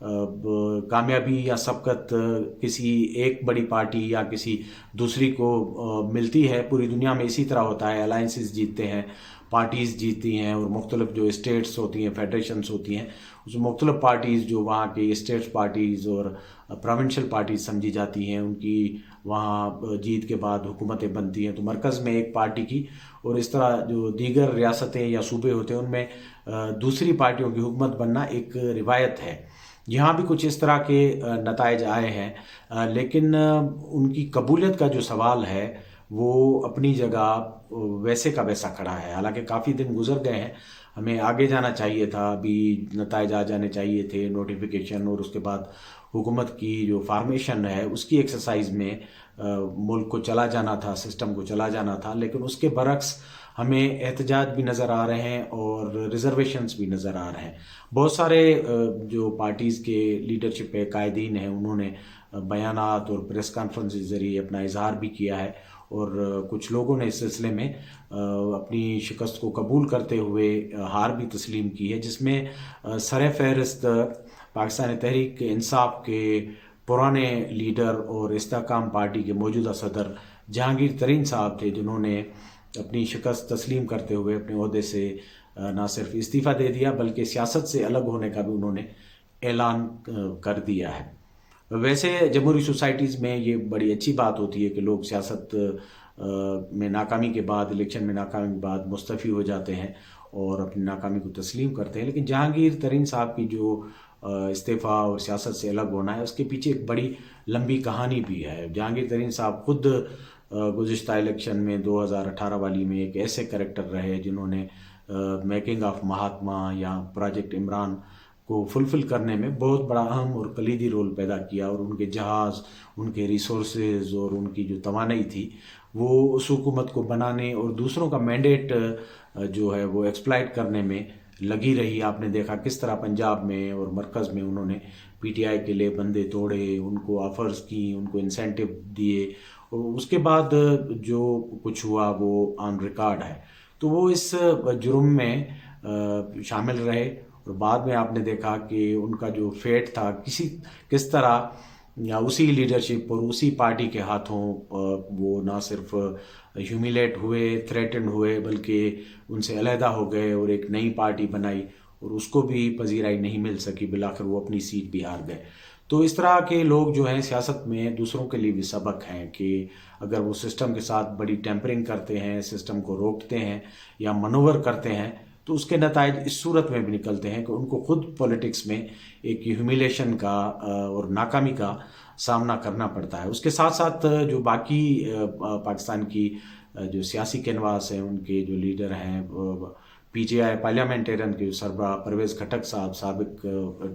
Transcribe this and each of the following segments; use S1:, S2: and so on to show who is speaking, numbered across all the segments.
S1: کامیابی یا سبقت کسی ایک بڑی پارٹی یا کسی دوسری کو ملتی ہے. پوری دنیا میں اسی طرح ہوتا ہے، الائنسز جیتتے ہیں، پارٹیز جیتتی ہیں، اور مختلف جو اسٹیٹس ہوتی ہیں، فیڈریشنز ہوتی ہیں، اس میں مختلف پارٹیز جو وہاں کی اسٹیٹس پارٹیز اور پروونشل پارٹیز سمجھی جاتی ہیں، ان کی وہاں جیت کے بعد حکومتیں بنتی ہیں. تو مرکز میں ایک پارٹی کی، اور اس طرح جو دیگر ریاستیں یا صوبے ہوتے ہیں ان میں دوسری پارٹیوں کی حکومت بننا ایک روایت ہے. یہاں بھی کچھ اس طرح کے نتائج آئے ہیں، لیکن ان کی قبولیت کا جو سوال ہے وہ اپنی جگہ ویسے کا ویسا کھڑا ہے. حالانکہ کافی دن گزر گئے ہیں، ہمیں آگے جانا چاہیے تھا، ابھی نتائج آ جانے چاہیے تھے، نوٹیفیکیشن، اور اس کے بعد حکومت کی جو فارمیشن ہے اس کی ایکسرسائز میں ملک کو چلا جانا تھا، سسٹم کو چلا جانا تھا. لیکن اس کے برعکس ہمیں احتجاج بھی نظر آ رہے ہیں اور ریزرویشنز بھی نظر آ رہے ہیں. بہت سارے جو پارٹیز کے لیڈرشپ قائدین ہیں انہوں نے بیانات اور پریس کانفرنس کے ذریعے اپنا اظہار بھی کیا ہے، اور کچھ لوگوں نے اس سلسلے میں اپنی شکست کو قبول کرتے ہوئے ہار بھی تسلیم کی ہے، جس میں سر فہرست پاکستان تحریک انصاف کے پرانے لیڈر اور استحکام پارٹی کے موجودہ صدر جہانگیر ترین صاحب تھے، جنہوں نے اپنی شکست تسلیم کرتے ہوئے اپنے عہدے سے نہ صرف استعفیٰ دے دیا بلکہ سیاست سے الگ ہونے کا بھی انہوں نے اعلان کر دیا ہے. ویسے جمہوری سوسائٹیز میں یہ بڑی اچھی بات ہوتی ہے کہ لوگ سیاست میں ناکامی کے بعد، الیکشن میں ناکامی کے بعد مستعفی ہو جاتے ہیں اور اپنی ناکامی کو تسلیم کرتے ہیں. لیکن جہانگیر ترین صاحب کی جو استعفیٰ اور سیاست سے الگ ہونا ہے، اس کے پیچھے ایک بڑی لمبی کہانی بھی ہے. جہانگیر ترین صاحب خود گزشتہ الیکشن میں 2018 والی میں ایک ایسے کریکٹر رہے جنہوں نے میکنگ آف مہاتما یا پروجیکٹ عمران کو فلفل کرنے میں بہت بڑا اہم اور کلیدی رول پیدا کیا، اور ان کے جہاز، ان کے ریسورسز اور ان کی جو توانائی تھی وہ اس حکومت کو بنانے اور دوسروں کا مینڈیٹ جو ہے وہ ایکسپلائٹ کرنے میں لگی رہی. آپ نے دیکھا کس طرح پنجاب میں اور مرکز میں انہوں نے پی ٹی آئی کے لیے بندے توڑے، ان کو آفرز کی، ان کو انسینٹو دیے، اور اس کے بعد جو کچھ ہوا وہ آن ریکارڈ ہے. تو وہ اس جرم میں شامل رہے، اور بعد میں آپ نے دیکھا کہ ان کا جو فیٹ تھا کس طرح اسی لیڈرشپ اور اسی پارٹی کے ہاتھوں وہ نہ صرف ہیومیلیٹ ہوئے، تھریٹنڈ ہوئے، بلکہ ان سے علیحدہ ہو گئے اور ایک نئی پارٹی بنائی، اور اس کو بھی پذیرائی نہیں مل سکی، بالآخر وہ اپنی سیٹ بھی ہار گئے. تو اس طرح کے لوگ جو ہیں سیاست میں دوسروں کے لیے بھی سبق ہیں کہ اگر وہ سسٹم کے ساتھ بڑی ٹیمپرنگ کرتے ہیں، سسٹم کو روکتے ہیں یا منور کرتے ہیں، تو اس کے نتائج اس صورت میں بھی نکلتے ہیں کہ ان کو خود پولیٹکس میں ایک ہیومیلیشن کا اور ناکامی کا سامنا کرنا پڑتا ہے. اس کے ساتھ ساتھ جو باقی پاکستان کی جو سیاسی کینواس ہیں، ان کے جو لیڈر ہیں، پی ٹی آئی پارلیمنٹیرین کے جو سربراہ پرویز خٹک صاحب سابق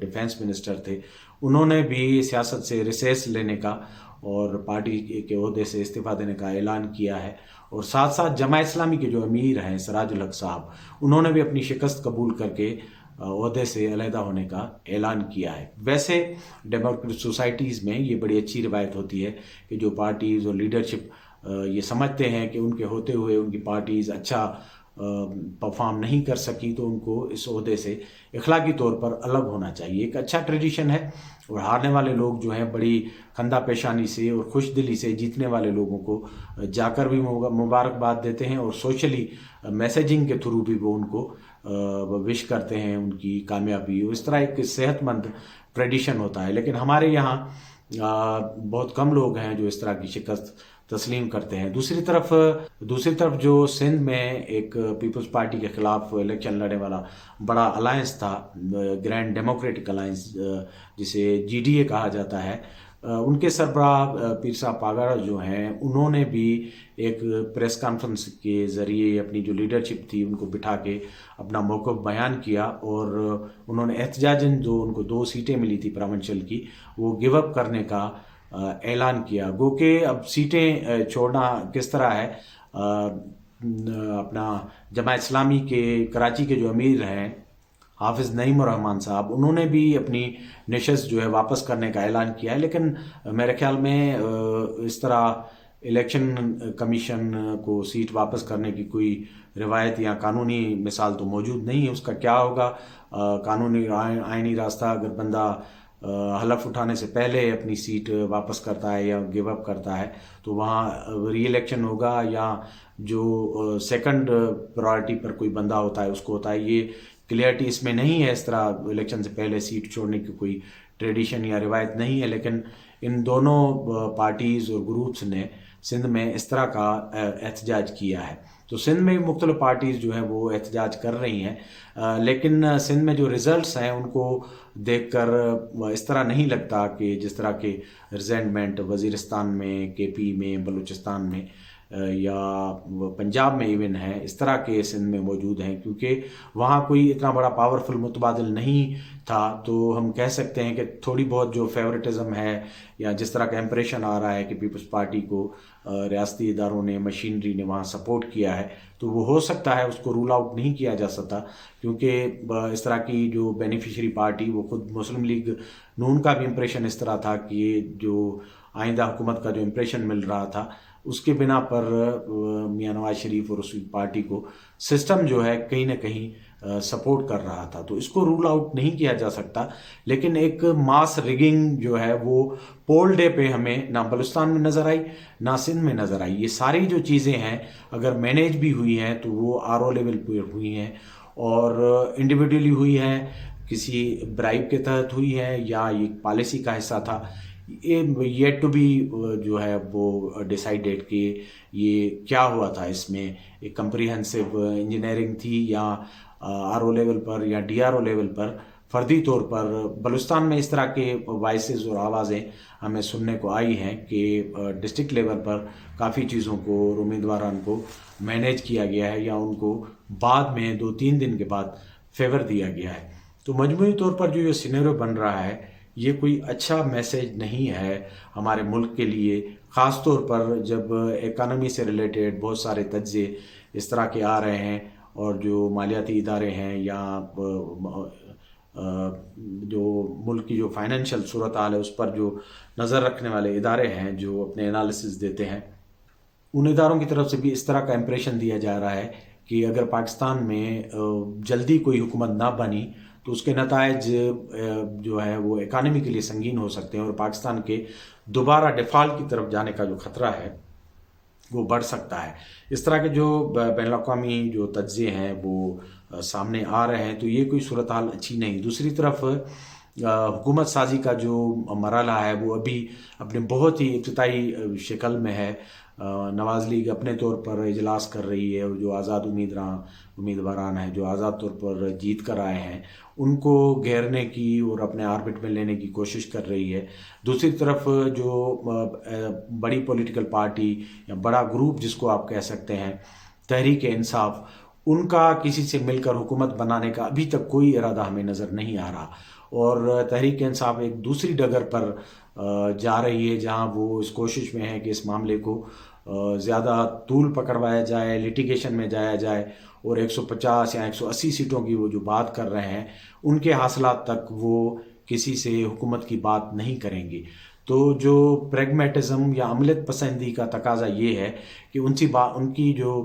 S1: ڈیفینس منسٹر تھے، انہوں نے بھی سیاست سے ریسیس لینے کا اور پارٹی کے عہدے سے استعفیٰ دینے کا اعلان کیا ہے. اور ساتھ ساتھ جماعت اسلامی کے جو امیر ہیں سراج الحق صاحب، انہوں نے بھی اپنی شکست قبول کر کے عہدے سے علیحدہ ہونے کا اعلان کیا ہے. ویسے ڈیموکریٹک سوسائٹیز میں یہ بڑی اچھی روایت ہوتی ہے کہ جو پارٹیز اور لیڈرشپ یہ سمجھتے ہیں کہ ان کے ہوتے ہوئے ان کی پارٹیز اچھا پرفارم نہیں کر سکی تو ان کو اس عہدے سے اخلاقی طور پر الگ ہونا چاہیے. ایک اچھا ٹریڈیشن ہے، اور ہارنے والے لوگ جو ہیں بڑی خندہ پیشانی سے اور خوش دلی سے جیتنے والے لوگوں کو جا کر بھی مبارکباد دیتے ہیں، اور سوشلی میسیجنگ کے تھرو بھی وہ ان کو وش کرتے ہیں ان کی کامیابی. اس طرح ایک صحت مند ٹریڈیشن ہوتا ہے. لیکن ہمارے یہاں بہت کم لوگ ہیں جو اس طرح کی شکست تسلیم کرتے ہیں. دوسری طرف جو سندھ میں ایک پیپلز پارٹی کے خلاف الیکشن لڑنے والا بڑا الائنس تھا، گرینڈ ڈیموکریٹک الائنس جسے جی ڈی اے کہا جاتا ہے، ان کے سربراہ پیر صاحب پاگاڑا جو ہیں، انہوں نے بھی ایک پریس کانفرنس کے ذریعے اپنی جو لیڈرشپ تھی ان کو بٹھا کے اپنا موقف بیان کیا، اور انہوں نے احتجاجاً جو ان کو 2 سیٹیں ملی تھی پروونشل کی، وہ گیو اپ کرنے کا اعلان کیا. گو کہ اب سیٹیں چھوڑنا کس طرح ہے، اپنا جماعت اسلامی کے کراچی کے جو امیر ہیں حافظ نعیم الرحمان صاحب، انہوں نے بھی اپنی نشست جو ہے واپس کرنے کا اعلان کیا ہے. لیکن میرے خیال میں اس طرح الیکشن کمیشن کو سیٹ واپس کرنے کی کوئی روایت یا قانونی مثال تو موجود نہیں ہے. اس کا کیا ہوگا، قانونی آئینی راستہ اگر بندہ حلف اٹھانے سے پہلے اپنی سیٹ واپس کرتا ہے یا گیو اپ کرتا ہے تو وہاں ری الیکشن ہوگا، یا جو سیکنڈ پرائرٹی پر کوئی بندہ ہوتا ہے اس کو ہوتا ہے. یہ کلیئرٹی اس میں نہیں ہے. اس طرح الیکشن سے پہلے سیٹ چھوڑنے کی کوئی ٹریڈیشن یا روایت نہیں ہے، لیکن ان دونوں پارٹیز اور گروپس نے سندھ میں اس طرح کا احتجاج کیا ہے. تو سندھ میں مختلف پارٹیز جو ہیں وہ احتجاج کر رہی ہیں، لیکن سندھ میں جو ریزلٹس ہیں ان کو دیکھ کر اس طرح نہیں لگتا کہ جس طرح کے ریزینٹمنٹ وزیرستان میں، کے پی میں، بلوچستان میں یا پنجاب میں ایون ہے، اس طرح کے سندھ میں موجود ہیں. کیونکہ وہاں کوئی اتنا بڑا پاورفل متبادل نہیں تھا، تو ہم کہہ سکتے ہیں کہ تھوڑی بہت جو فیورٹزم ہے یا جس طرح کا امپریشن آ رہا ہے کہ پیپلز پارٹی کو ریاستی اداروں نے، مشینری نے وہاں سپورٹ کیا ہے، تو وہ ہو سکتا ہے، اس کو رول آؤٹ نہیں کیا جا سکتا. کیونکہ اس طرح کی جو بینیفیشری پارٹی، وہ خود مسلم لیگ نون کا بھی امپریشن اس طرح تھا کہ یہ جو آئندہ حکومت کا جو امپریشن مل رہا تھا اس کے بنا پر میاں نواز شریف اور اس کی پارٹی کو سسٹم جو ہے کہیں نہ کہیں سپورٹ کر رہا تھا، تو اس کو رول آؤٹ نہیں کیا جا سکتا. لیکن ایک ماس ریگنگ جو ہے وہ پول ڈے پہ ہمیں نہ بلوچستان میں نظر آئی نہ سندھ میں نظر آئی. یہ ساری جو چیزیں ہیں اگر مینیج بھی ہوئی ہیں تو وہ آر او لیول پہ ہوئی ہیں اور انڈیویڈولی ہوئی ہیں، کسی برائب کے تحت ہوئی ہے یا یہ پالیسی کا حصہ تھا. یٹ ٹو بی جو ہے وہ ڈیسائیڈیڈ کہ یہ کیا ہوا تھا. اس میں ایک کمپریہنسو انجینئرنگ تھی یا آر او لیول پر یا ڈی آر او لیول پر. فردی طور پر بلوچستان میں اس طرح کے وائسز اور آوازیں ہمیں سننے کو آئی ہیں کہ ڈسٹرکٹ لیول پر کافی چیزوں کو اور امیدواران کو مینیج کیا گیا ہے یا ان کو بعد میں 2-3 دن کے بعد فیور دیا گیا ہے. تو مجموعی طور پر جو یہ سینیریو بن رہا ہے یہ کوئی اچھا میسیج نہیں ہے ہمارے ملک کے لیے، خاص طور پر جب اکانومی سے ریلیٹڈ بہت سارے تجزیے اس طرح کے آ رہے ہیں اور جو مالیاتی ادارے ہیں یا جو ملک کی جو فائنینشیل صورتحال ہے اس پر جو نظر رکھنے والے ادارے ہیں جو اپنے انالیسز دیتے ہیں، ان اداروں کی طرف سے بھی اس طرح کا امپریشن دیا جا رہا ہے کہ اگر پاکستان میں جلدی کوئی حکومت نہ بنی تو اس کے نتائج جو ہے وہ اکانومی کے لیے سنگین ہو سکتے ہیں اور پاکستان کے دوبارہ ڈیفالٹ کی طرف جانے کا جو خطرہ ہے وہ بڑھ سکتا ہے. اس طرح کے جو بین الاقوامی جو تجزیے ہیں وہ سامنے آ رہے ہیں، تو یہ کوئی صورتحال اچھی نہیں. دوسری طرف حکومت سازی کا جو مرحلہ ہے وہ ابھی اپنے بہت ہی ابتدائی شکل میں ہے. نواز لیگ اپنے طور پر اجلاس کر رہی ہے اور جو آزاد امیدواران ہیں جو آزاد طور پر جیت کر آئے ہیں ان کو گھیرنے کی اور اپنے آربٹ میں لینے کی کوشش کر رہی ہے. دوسری طرف جو بڑی پولیٹیکل پارٹی یا بڑا گروپ جس کو آپ کہہ سکتے ہیں تحریک انصاف، ان کا کسی سے مل کر حکومت بنانے کا ابھی تک کوئی ارادہ ہمیں نظر نہیں آ رہا. اور تحریک انصاف ایک دوسری ڈگر پر جا رہی ہے جہاں وہ اس کوشش میں ہے کہ اس معاملے کو زیادہ طول پکڑوایا جائے، لیٹیگیشن میں جایا جائے اور 150 یا 180 سیٹوں کی وہ جو بات کر رہے ہیں ان کے حاصلات تک وہ کسی سے حکومت کی بات نہیں کریں گے. تو جو پریگمیٹزم یا عملیت پسندی کا تقاضا یہ ہے کہ ان کی جو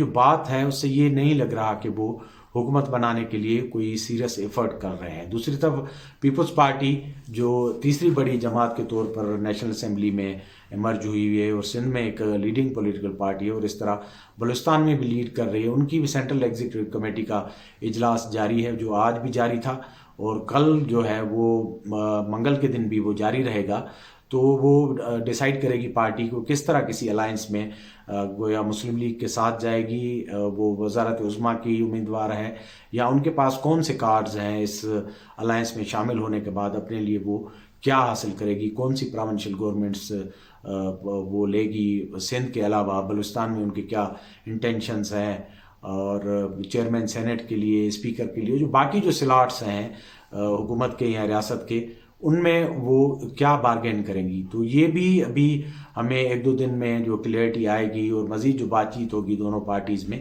S1: بات ہے اس سے یہ نہیں لگ رہا کہ وہ حکومت بنانے کے لیے کوئی سیریس ایفرٹ کر رہے ہیں. دوسری طرف پیپلز پارٹی جو تیسری بڑی جماعت کے طور پر نیشنل اسمبلی میں ایمرج ہوئی ہے اور سندھ میں ایک لیڈنگ پولیٹیکل پارٹی ہے اور اس طرح بلوچستان میں بھی لیڈ کر رہی ہے، ان کی بھی سینٹرل ایگزیکٹو کمیٹی کا اجلاس جاری ہے جو آج بھی جاری تھا اور کل جو ہے وہ منگل کے دن بھی وہ جاری رہے گا. تو وہ ڈیسائیڈ کرے گی پارٹی کو کس طرح کسی الائنس میں گویا مسلم لیگ کے ساتھ جائے گی، وہ وزارت عظمیٰ کی امیدوار ہے یا ان کے پاس کون سے کارڈز ہیں اس الائنس میں شامل ہونے کے بعد اپنے لیے وہ کیا حاصل کرے گی، کون سی پروونشل گورنمنٹس وہ لے گی سندھ کے علاوہ، بلوچستان میں ان کے کیا انٹینشنز ہیں اور چیئرمین سینٹ کے لیے، اسپیکر کے لیے، جو باقی جو سلاٹس ہیں حکومت کے یا ریاست کے، ان میں وہ کیا بارگین کریں گی. تو یہ بھی ابھی ہمیں 1-2 دن میں جو کلیئرٹی آئے گی اور مزید جو بات چیت ہوگی دونوں پارٹیز میں.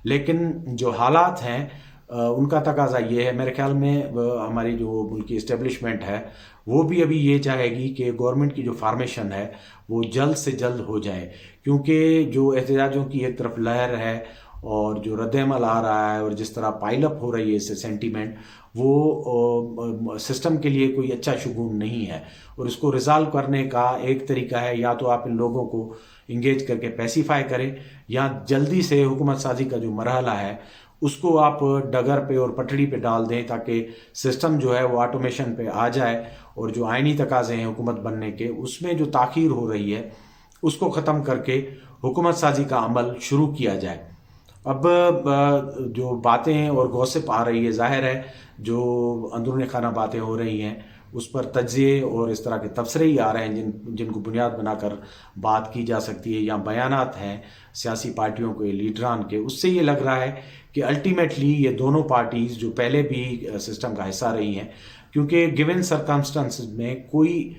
S1: لیکن جو حالات ہیں ان کا تقاضا یہ ہے، میرے خیال میں ہماری جو ملکی اسٹیبلشمنٹ ہے وہ بھی ابھی یہ چاہے گی کہ گورنمنٹ کی جو فارمیشن ہے وہ جلد سے جلد ہو جائے، کیونکہ جو احتجاجوں کی ایک طرف لہر ہے اور جو رد عمل آ رہا ہے اور جس طرح پائل اپ ہو رہی ہے اس سے سینٹیمنٹ، وہ سسٹم کے لیے کوئی اچھا شگون نہیں ہے. اور اس کو ریزالو کرنے کا ایک طریقہ ہے، یا تو آپ ان لوگوں کو انگیج کر کے پیسیفائی کریں، یا جلدی سے حکومت سازی کا جو مرحلہ ہے اس کو آپ ڈگر پہ اور پٹڑی پہ ڈال دیں، تاکہ سسٹم جو ہے وہ آٹومیشن پہ آ جائے، اور جو آئینی تقاضے ہیں حکومت بننے کے، اس میں جو تاخیر ہو رہی ہے اس کو ختم کر کے حکومت سازی کا عمل شروع کیا جائے. اب جو باتیں اور گوسپ آ رہی ہے، ظاہر ہے جو اندرون خانہ باتیں ہو رہی ہیں اس پر تجزیے اور اس طرح کے تبصرے ہی آ رہے ہیں جن کو بنیاد بنا کر بات کی جا سکتی ہے، یا بیانات ہیں سیاسی پارٹیوں کے لیڈران کے. اس سے یہ لگ رہا ہے کہ الٹیمیٹلی یہ دونوں پارٹیز جو پہلے بھی سسٹم کا حصہ رہی ہیں، کیونکہ گیون سرکمسٹانسز میں کوئی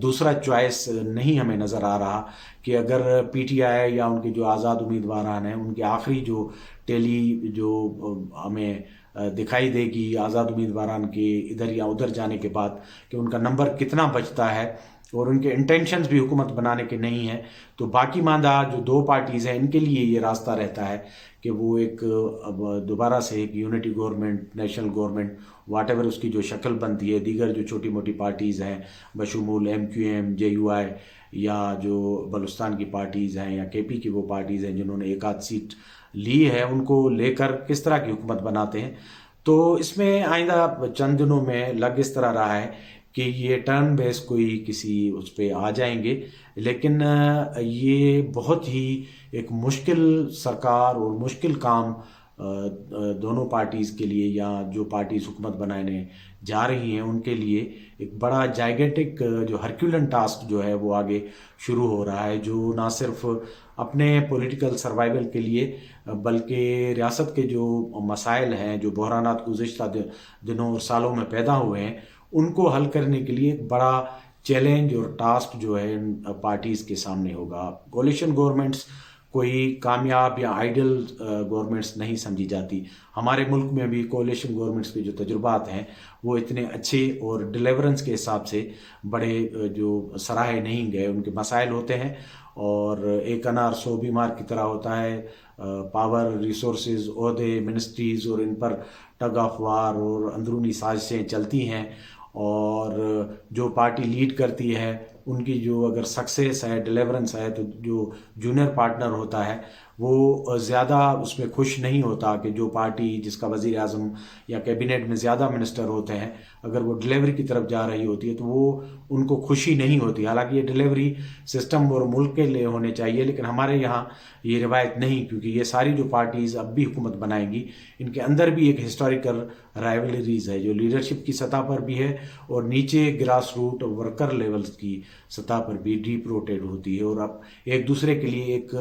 S1: دوسرا چوائس نہیں ہمیں نظر آ رہا کہ اگر پی ٹی آئی یا ان کے جو آزاد امیدواران ہیں ان کے آخری جو ٹیلی جو ہمیں دکھائی دے گی آزاد امیدواران کے ادھر یا ادھر جانے کے بعد، کہ ان کا نمبر کتنا بچتا ہے، اور ان کے انٹینشنز بھی حکومت بنانے کے نہیں ہیں، تو باقی ماندہ جو دو پارٹیز ہیں ان کے لیے یہ راستہ رہتا ہے کہ وہ ایک اب دوبارہ سے ایک unity government, national government, whatever اس کی جو شکل بنتی ہے، دیگر جو چھوٹی موٹی پارٹیز ہیں بشمول M Q M, J U I, یا جو بلوچستان کی پارٹیز ہیں، یا کے پی کی وہ پارٹیز ہیں جنہوں نے ایک آدھ سیٹ لی ہے، ان کو لے کر کس طرح کی حکومت بناتے ہیں. تو اس میں آئندہ چند دنوں میں لگ اس طرح رہا ہے کہ یہ ٹرن بیس کوئی کسی اس پہ آ جائیں گے، لیکن یہ بہت ہی ایک مشکل سرکار اور مشکل کام دونوں پارٹیز کے لیے، یا جو پارٹیز حکومت بنانے جا رہی ہیں ان کے لیے ایک بڑا جائگنٹک جو ہرکیولن ٹاسک جو ہے وہ آگے شروع ہو رہا ہے، جو نہ صرف اپنے پولیٹیکل سروائیول کے لیے بلکہ ریاست کے جو مسائل ہیں، جو بحرانات گزشتہ دنوں اور سالوں میں پیدا ہوئے ہیں، ان کو حل کرنے کے لیے ایک بڑا چیلنج اور ٹاسک جو ہے پارٹیز کے سامنے ہوگا. کولیشن گورنمنٹس کوئی کامیاب یا آئیڈل گورنمنٹس نہیں سمجھی جاتی. ہمارے ملک میں بھی کولیشن گورنمنٹس کے جو تجربات ہیں وہ اتنے اچھے اور ڈیلیورنس کے حساب سے بڑے جو سراہے نہیں گئے. ان کے مسائل ہوتے ہیں، اور ایک انار 100 بیمار کی طرح ہوتا ہے. پاور، ریسورسز، عہدے، منسٹریز، اور ان پر ٹگ آف وار اور اندرونی سازشیں چلتی ہیں، اور جو پارٹی لیڈ کرتی ہے ان کی جو اگر سکسیس ہے، ڈیلیورنس ہے، تو جو جونیئر پارٹنر ہوتا ہے وہ زیادہ اس میں خوش نہیں ہوتا کہ جو پارٹی جس کا وزیر اعظم یا کیبنٹ میں زیادہ منسٹر ہوتے ہیں اگر وہ ڈیلیوری کی طرف جا رہی ہوتی ہے تو وہ ان کو خوشی نہیں ہوتی. حالانکہ یہ ڈیلیوری سسٹم اور ملک کے لیے ہونے چاہیے، لیکن ہمارے یہاں یہ روایت نہیں، کیونکہ یہ ساری جو پارٹیز اب بھی حکومت بنائیں گی ان کے اندر بھی ایک ہسٹوریکل رائیولریز ہے جو لیڈرشپ کی سطح پر بھی ہے، اور نیچے گراس روٹ ورکر لیولز کی سطح پر بھی ڈیپ روٹیڈ ہوتی ہے. اور اب ایک دوسرے کے لیے ایک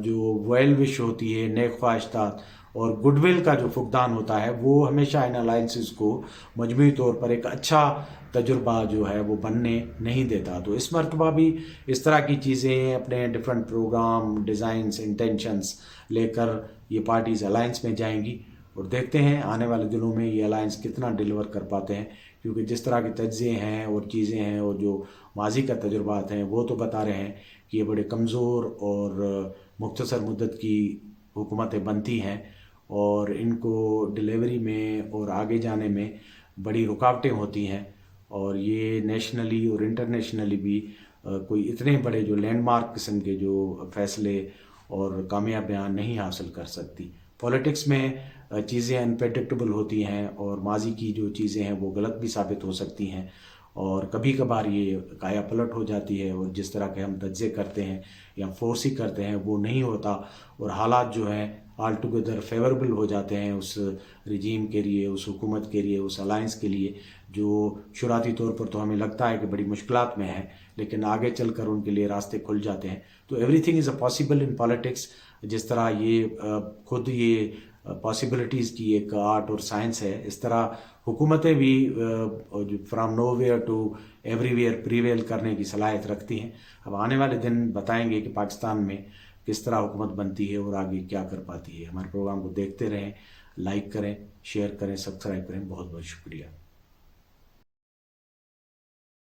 S1: جو ویل وش ہوتی ہے، نیک خواہشات اور گڈ ول کا جو فقدان ہوتا ہے، وہ ہمیشہ ان الائنسز کو مجموعی طور پر ایک اچھا تجربہ جو ہے وہ بننے نہیں دیتا. تو اس مرتبہ بھی اس طرح کی چیزیں اپنے ڈیفرنٹ پروگرام، ڈیزائنز، انٹینشنز لے کر یہ پارٹیز الائنس میں جائیں گی، اور دیکھتے ہیں آنے والے دنوں میں یہ الائنس کتنا ڈیلیور کر پاتے ہیں. کیونکہ جس طرح کے تجزیے ہیں اور چیزیں ہیں اور جو ماضی کا تجربات ہیں وہ تو بتا رہے ہیں کہ یہ بڑے کمزور اور مختصر مدت کی حکومتیں بنتی ہیں، اور ان کو ڈیلیوری میں اور آگے جانے میں بڑی رکاوٹیں ہوتی ہیں، اور یہ نیشنلی اور انٹرنیشنلی بھی کوئی اتنے بڑے جو لینڈ مارک قسم کے جو فیصلے اور کامیابیاں نہیں حاصل کر سکتی. پولیٹکس میں چیزیں انپریڈکٹیبل ہوتی ہیں، اور ماضی کی جو چیزیں ہیں وہ غلط بھی ثابت ہو سکتی ہیں، اور کبھی کبھار یہ کایا پلٹ ہو جاتی ہے، اور جس طرح کے ہم تجزیے کرتے ہیں یا فورس ہی کرتے ہیں وہ نہیں ہوتا، اور حالات جو ہیں آل ٹوگیدر فیوریبل ہو جاتے ہیں اس رجیم کے لیے، اس حکومت کے لیے، اس الائنس کے لیے، جو شروعاتی طور پر تو ہمیں لگتا ہے کہ بڑی مشکلات میں ہے، لیکن آگے چل کر ان کے لیے راستے کھل جاتے ہیں. تو every thing is a possible in politics. جس طرح یہ خود یہ پاسبلٹیز کی ایک آرٹ اور سائنس ہے، اس طرح حکومتیں بھی from nowhere to everywhere prevail کرنے کی صلاحیت رکھتی ہیں. اب آنے والے دن بتائیں گے کہ پاکستان میں کس طرح حکومت بنتی ہے اور آگے کیا کر پاتی ہے. ہمارے پروگرام کو دیکھتے رہیں، لائک کریں، شیئر کریں، سبسکرائب کریں. بہت بہت شکریہ.